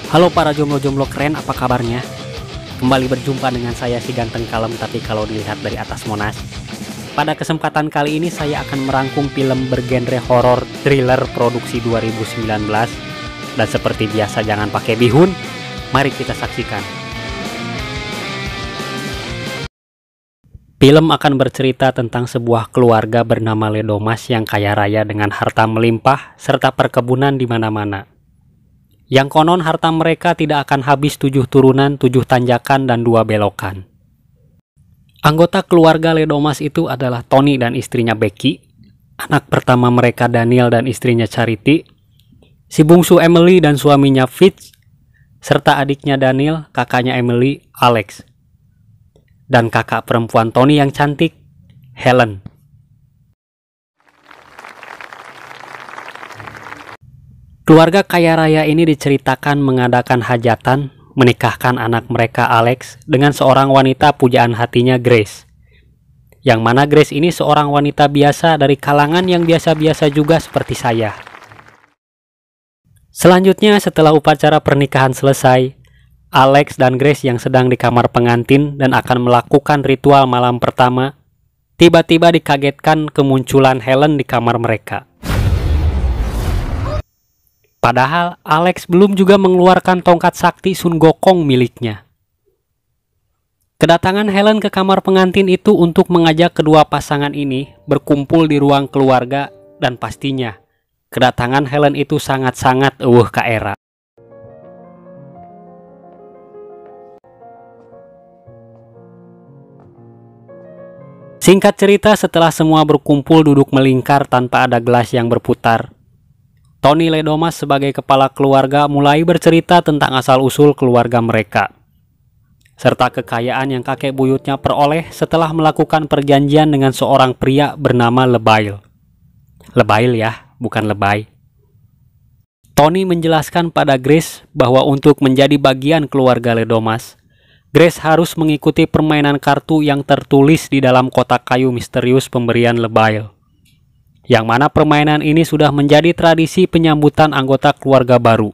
Halo para jomblo-jomblo keren, apa kabarnya? Kembali berjumpa dengan saya si ganteng kalem tapi kalau dilihat dari atas Monas. Pada kesempatan kali ini saya akan merangkum film bergenre horor thriller produksi 2019. Dan seperti biasa jangan pakai bihun, mari kita saksikan. Film akan bercerita tentang sebuah keluarga bernama Ledomas yang kaya raya dengan harta melimpah serta perkebunan di mana-mana. Yang konon harta mereka tidak akan habis 7 turunan, 7 tanjakan, dan 2 belokan. Anggota keluarga Ledomas itu adalah Tony dan istrinya Becky, anak pertama mereka Daniel dan istrinya Charity, si bungsu Emily dan suaminya Fitz, serta adiknya Daniel, kakaknya Emily, Alex, dan kakak perempuan Tony yang cantik, Helen. Keluarga kaya raya ini diceritakan mengadakan hajatan, menikahkan anak mereka Alex dengan seorang wanita pujaan hatinya Grace. Yang mana Grace ini seorang wanita biasa dari kalangan yang biasa-biasa juga seperti saya. Selanjutnya setelah upacara pernikahan selesai, Alex dan Grace yang sedang di kamar pengantin dan akan melakukan ritual malam pertama, tiba-tiba dikagetkan kemunculan Helen di kamar mereka. Padahal Alex belum juga mengeluarkan tongkat sakti Sun Gokong miliknya. Kedatangan Helen ke kamar pengantin itu untuk mengajak kedua pasangan ini berkumpul di ruang keluarga dan pastinya kedatangan Helen itu sangat-sangat ka era. Singkat cerita, setelah semua berkumpul duduk melingkar tanpa ada gelas yang berputar, Tony Ledomas sebagai kepala keluarga mulai bercerita tentang asal-usul keluarga mereka, serta kekayaan yang kakek buyutnya peroleh setelah melakukan perjanjian dengan seorang pria bernama Lebail. Lebail ya, bukan lebay. Tony menjelaskan pada Grace bahwa untuk menjadi bagian keluarga Ledomas, Grace harus mengikuti permainan kartu yang tertulis di dalam kotak kayu misterius pemberian Lebail. Yang mana permainan ini sudah menjadi tradisi penyambutan anggota keluarga baru,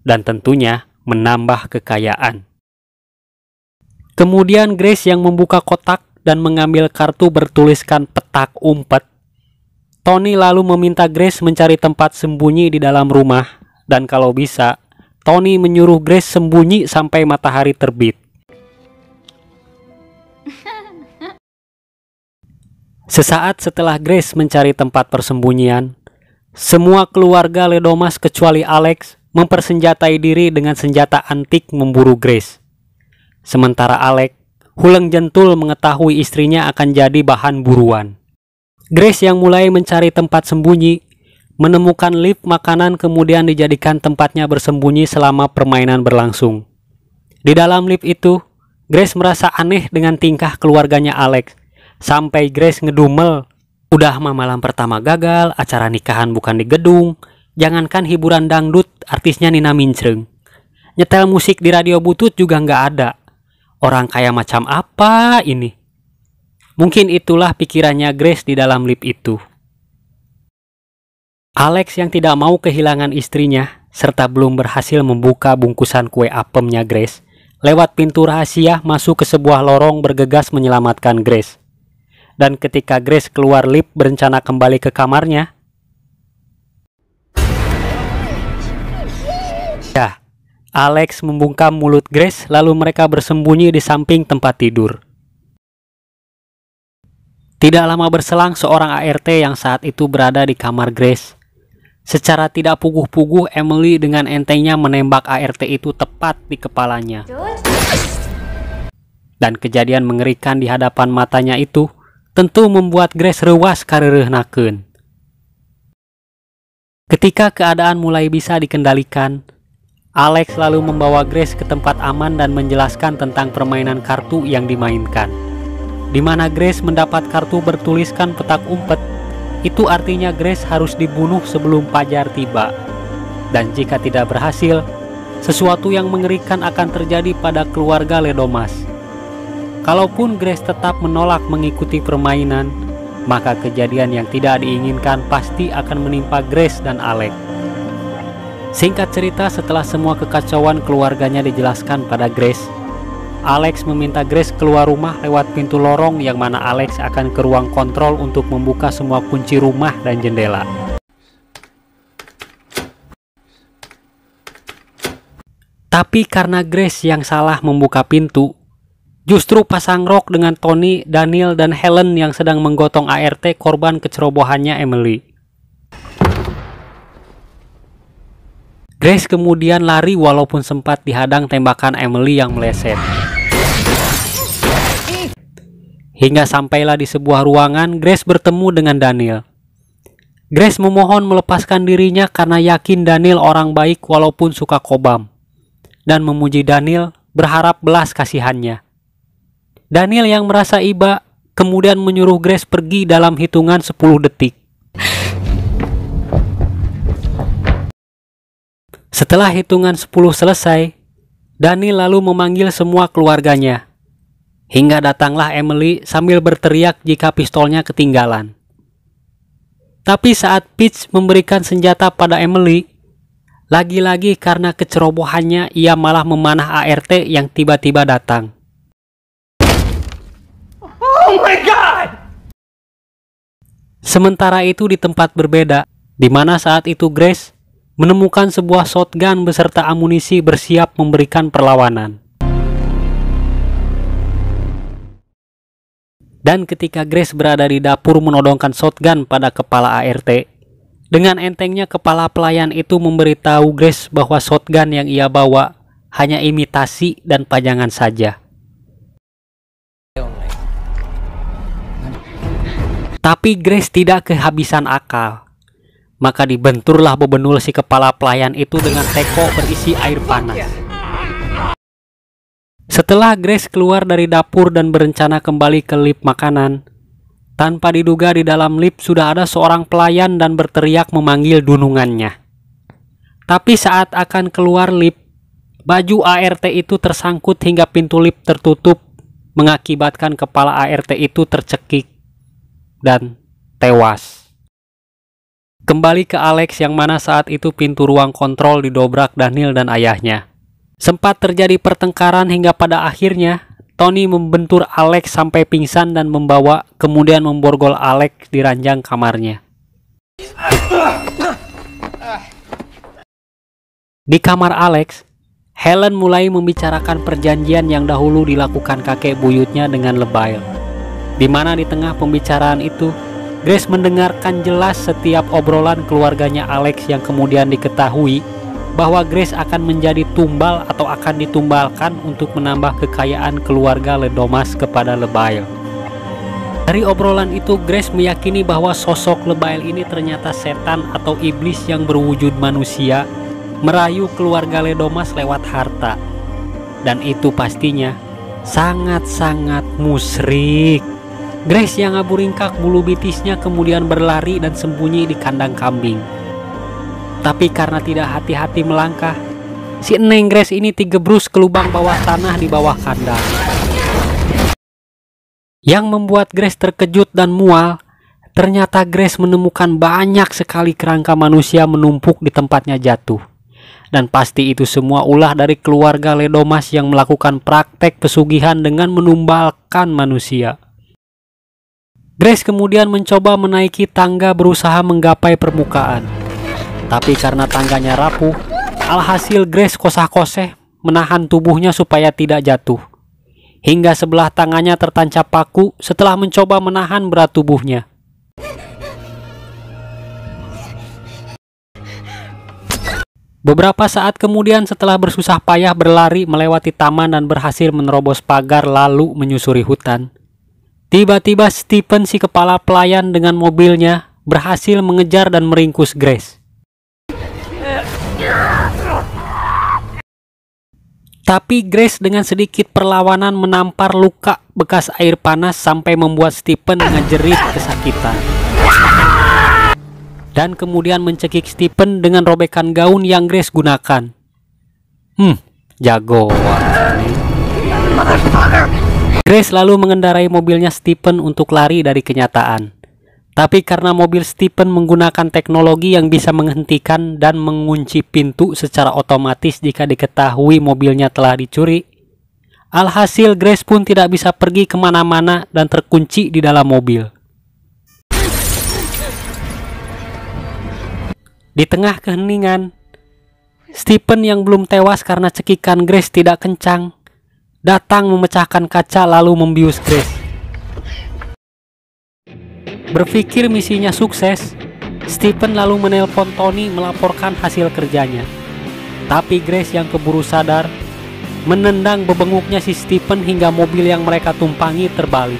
dan tentunya menambah kekayaan. Kemudian Grace yang membuka kotak dan mengambil kartu bertuliskan petak umpet. Tony lalu meminta Grace mencari tempat sembunyi di dalam rumah, dan kalau bisa, Tony menyuruh Grace sembunyi sampai matahari terbit. Sesaat setelah Grace mencari tempat persembunyian, semua keluarga Ledomas kecuali Alex mempersenjatai diri dengan senjata antik memburu Grace. Sementara Alex, huleng jentul mengetahui istrinya akan jadi bahan buruan. Grace yang mulai mencari tempat sembunyi, menemukan lift makanan kemudian dijadikan tempatnya bersembunyi selama permainan berlangsung. Di dalam lift itu, Grace merasa aneh dengan tingkah keluarganya Alex. Sampai Grace ngedumel, udah mah malam pertama gagal, acara nikahan bukan di gedung, jangankan hiburan dangdut, artisnya Nina Mincreng. Nyetel musik di radio butut juga nggak ada. Orang kayak macam apa ini? Mungkin itulah pikirannya Grace di dalam lift itu. Alex yang tidak mau kehilangan istrinya, serta belum berhasil membuka bungkusan kue apemnya Grace, lewat pintu rahasia masuk ke sebuah lorong bergegas menyelamatkan Grace. Dan ketika Grace keluar lift berencana kembali ke kamarnya, Alex membungkam mulut Grace lalu mereka bersembunyi di samping tempat tidur. Tidak lama berselang seorang ART yang saat itu berada di kamar Grace. Secara tidak puguh-puguh Emily dengan entengnya menembak ART itu tepat di kepalanya. Dan kejadian mengerikan di hadapan matanya itu tentu membuat Grace rewas kareureunnakeun. Ketika keadaan mulai bisa dikendalikan, Alex lalu membawa Grace ke tempat aman dan menjelaskan tentang permainan kartu yang dimainkan. Di mana Grace mendapat kartu bertuliskan petak umpet, itu artinya Grace harus dibunuh sebelum fajar tiba. Dan jika tidak berhasil, sesuatu yang mengerikan akan terjadi pada keluarga Ledomas. Kalaupun Grace tetap menolak mengikuti permainan, maka kejadian yang tidak diinginkan pasti akan menimpa Grace dan Alex. Singkat cerita, setelah semua kekacauan keluarganya dijelaskan pada Grace, Alex meminta Grace keluar rumah lewat pintu lorong yang mana Alex akan ke ruang kontrol untuk membuka semua kunci rumah dan jendela. Tapi karena Grace yang salah membuka pintu, justru pasang rok dengan Tony, Daniel, dan Helen yang sedang menggotong ART korban kecerobohannya Emily. Grace kemudian lari walaupun sempat dihadang tembakan Emily yang meleset. Hingga sampailah di sebuah ruangan, Grace bertemu dengan Daniel. Grace memohon melepaskan dirinya karena yakin Daniel orang baik walaupun suka kobam, dan memuji Daniel berharap belas kasihannya. Daniel yang merasa iba kemudian menyuruh Grace pergi dalam hitungan 10 detik. Setelah hitungan 10 selesai, Daniel lalu memanggil semua keluarganya. Hingga datanglah Emily sambil berteriak jika pistolnya ketinggalan. Tapi saat Peach memberikan senjata pada Emily, lagi-lagi karena kecerobohannya ia malah memanah ART yang tiba-tiba datang. Oh my God! Sementara itu di tempat berbeda, di mana saat itu Grace menemukan sebuah shotgun beserta amunisi bersiap memberikan perlawanan. Dan ketika Grace berada di dapur menodongkan shotgun pada kepala ART, dengan entengnya kepala pelayan itu memberitahu Grace bahwa shotgun yang ia bawa hanya imitasi dan pajangan saja. Tapi Grace tidak kehabisan akal. Maka dibenturlah bebenul si kepala pelayan itu dengan teko berisi air panas. Setelah Grace keluar dari dapur dan berencana kembali ke lift makanan, tanpa diduga di dalam lift sudah ada seorang pelayan dan berteriak memanggil dunungannya. Tapi saat akan keluar lift, baju ART itu tersangkut hingga pintu lift tertutup, mengakibatkan kepala ART itu tercekik dan tewas. Kembali ke Alex yang mana saat itu pintu ruang kontrol didobrak Daniel dan ayahnya. Sempat terjadi pertengkaran hingga pada akhirnya Tony membentur Alex sampai pingsan dan membawa kemudian memborgol Alex di ranjang kamarnya. Di kamar Alex, Helen mulai membicarakan perjanjian yang dahulu dilakukan kakek buyutnya dengan lebay. Di mana di tengah pembicaraan itu, Grace mendengarkan jelas setiap obrolan keluarganya Alex yang kemudian diketahui bahwa Grace akan menjadi tumbal atau akan ditumbalkan untuk menambah kekayaan keluarga Ledomas kepada Lebail. Dari obrolan itu, Grace meyakini bahwa sosok Lebail ini ternyata setan atau iblis yang berwujud manusia, merayu keluarga Ledomas lewat harta. Dan itu pastinya sangat-sangat musyrik. Grace yang abu ringkak bulu bitisnya kemudian berlari dan sembunyi di kandang kambing. Tapi karena tidak hati-hati melangkah, si Neng Grace ini digebrus ke lubang bawah tanah di bawah kandang. Yang membuat Grace terkejut dan mual, ternyata Grace menemukan banyak sekali kerangka manusia menumpuk di tempatnya jatuh. Dan pasti itu semua ulah dari keluarga Ledomas yang melakukan praktek pesugihan dengan menumbalkan manusia. Grace kemudian mencoba menaiki tangga berusaha menggapai permukaan. Tapi karena tangganya rapuh, alhasil Grace kosah-koseh menahan tubuhnya supaya tidak jatuh. Hingga sebelah tangannya tertancap paku setelah mencoba menahan berat tubuhnya. Beberapa saat kemudian setelah bersusah payah berlari melewati taman dan berhasil menerobos pagar lalu menyusuri hutan, tiba-tiba Stephen si kepala pelayan dengan mobilnya berhasil mengejar dan meringkus Grace. Tapi Grace dengan sedikit perlawanan menampar luka bekas air panas sampai membuat Stephen ngejerit kesakitan. Dan kemudian mencekik Stephen dengan robekan gaun yang Grace gunakan. Jagoan. Grace lalu mengendarai mobilnya Stephen untuk lari dari kenyataan. Tapi karena mobil Stephen menggunakan teknologi yang bisa menghentikan dan mengunci pintu secara otomatis jika diketahui mobilnya telah dicuri, alhasil Grace pun tidak bisa pergi kemana-mana dan terkunci di dalam mobil. Di tengah keheningan, Stephen yang belum tewas karena cekikan Grace tidak kencang, datang memecahkan kaca lalu membius Grace. Berpikir misinya sukses, Stephen lalu menelpon Tony melaporkan hasil kerjanya. Tapi Grace yang keburu sadar, menendang bebenguknya si Stephen hingga mobil yang mereka tumpangi terbalik.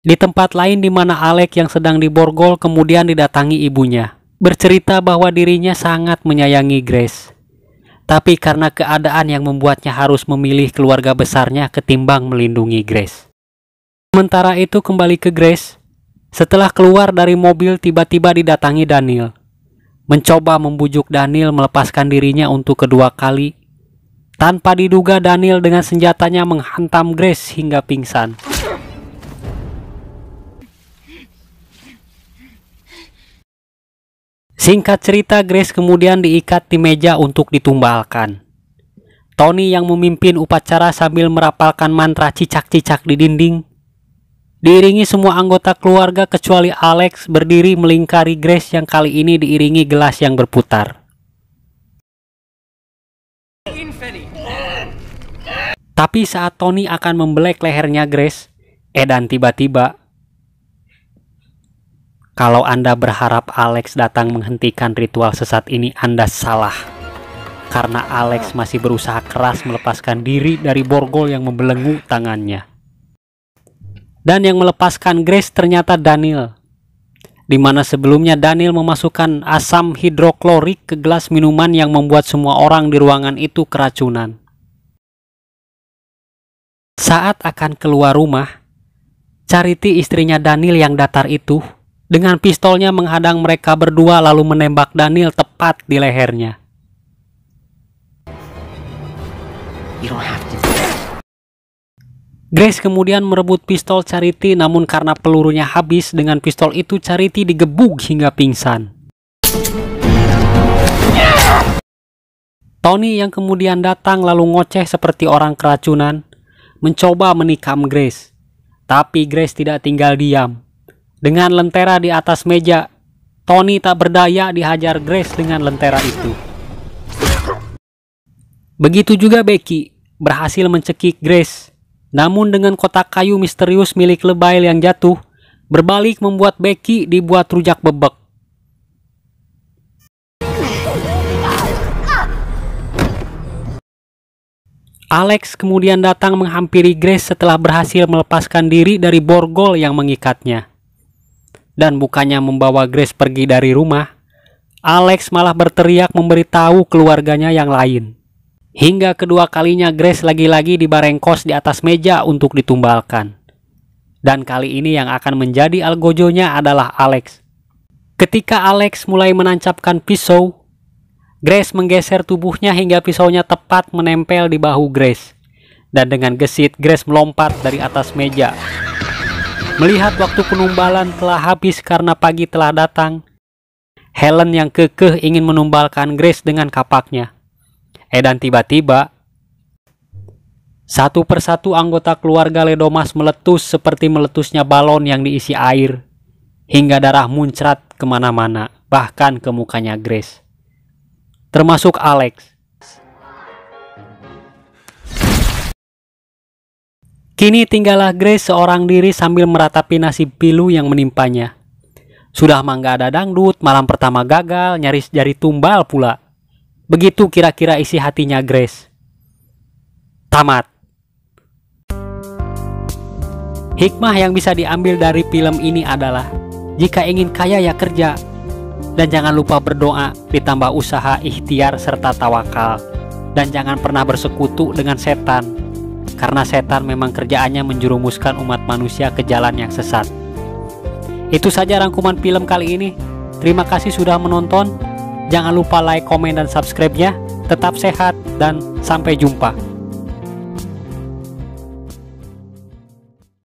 Di tempat lain di mana Alex yang sedang diborgol kemudian didatangi ibunya, bercerita bahwa dirinya sangat menyayangi Grace. Tapi karena keadaan yang membuatnya harus memilih keluarga besarnya ketimbang melindungi Grace. Sementara itu kembali ke Grace, setelah keluar dari mobil tiba-tiba didatangi Daniel. Mencoba membujuk Daniel melepaskan dirinya untuk kedua kali. Tanpa diduga Daniel dengan senjatanya menghantam Grace hingga pingsan. Singkat cerita, Grace kemudian diikat di meja untuk ditumbalkan. Tony yang memimpin upacara sambil merapalkan mantra cicak-cicak di dinding. Diiringi semua anggota keluarga kecuali Alex berdiri melingkari Grace yang kali ini diiringi gelas yang berputar. Tapi saat Tony akan membelek lehernya Grace, dan tiba-tiba, kalau Anda berharap Alex datang menghentikan ritual sesat ini, Anda salah. Karena Alex masih berusaha keras melepaskan diri dari borgol yang membelenggu tangannya. Dan yang melepaskan Grace ternyata Daniel. Di mana sebelumnya Daniel memasukkan asam hidroklorik ke gelas minuman yang membuat semua orang di ruangan itu keracunan. Saat akan keluar rumah, Charity istrinya Daniel yang datar itu dengan pistolnya menghadang mereka berdua lalu menembak Daniel tepat di lehernya. Grace kemudian merebut pistol Charity, namun karena pelurunya habis, dengan pistol itu Charity digebuk hingga pingsan. Tony yang kemudian datang lalu ngoceh seperti orang keracunan, mencoba menikam Grace. Tapi Grace tidak tinggal diam. Dengan lentera di atas meja, Tony tak berdaya dihajar Grace dengan lentera itu. Begitu juga Becky berhasil mencekik Grace, namun dengan kotak kayu misterius milik Lebail yang jatuh, berbalik membuat Becky dibuat rujak bebek. Alex kemudian datang menghampiri Grace setelah berhasil melepaskan diri dari borgol yang mengikatnya. Dan bukannya membawa Grace pergi dari rumah, Alex malah berteriak memberitahu keluarganya yang lain. Hingga kedua kalinya Grace lagi-lagi dibarengkos di atas meja untuk ditumbalkan. Dan kali ini yang akan menjadi algojonya adalah Alex. Ketika Alex mulai menancapkan pisau, Grace menggeser tubuhnya hingga pisaunya tepat menempel di bahu Grace. Dan dengan gesit Grace melompat dari atas meja. Melihat waktu penumbalan telah habis karena pagi telah datang, Helen yang kekeh ingin menumbalkan Grace dengan kapaknya. Dan tiba-tiba, satu persatu anggota keluarga Ledomas meletus seperti meletusnya balon yang diisi air, hingga darah muncrat kemana-mana, bahkan ke mukanya Grace. Termasuk Alex. Kini tinggallah Grace seorang diri sambil meratapi nasib pilu yang menimpanya. Sudah mangga ada dangdut, malam pertama gagal, nyaris jari tumbal pula. Begitu kira-kira isi hatinya Grace. Tamat. Hikmah yang bisa diambil dari film ini adalah, jika ingin kaya ya kerja, dan jangan lupa berdoa, ditambah usaha, ikhtiar, serta tawakal. Dan jangan pernah bersekutu dengan setan. Karena setan memang kerjaannya menjerumuskan umat manusia ke jalan yang sesat. Itu saja rangkuman film kali ini. Terima kasih sudah menonton. Jangan lupa like, komen, dan subscribe-nya. Tetap sehat dan sampai jumpa.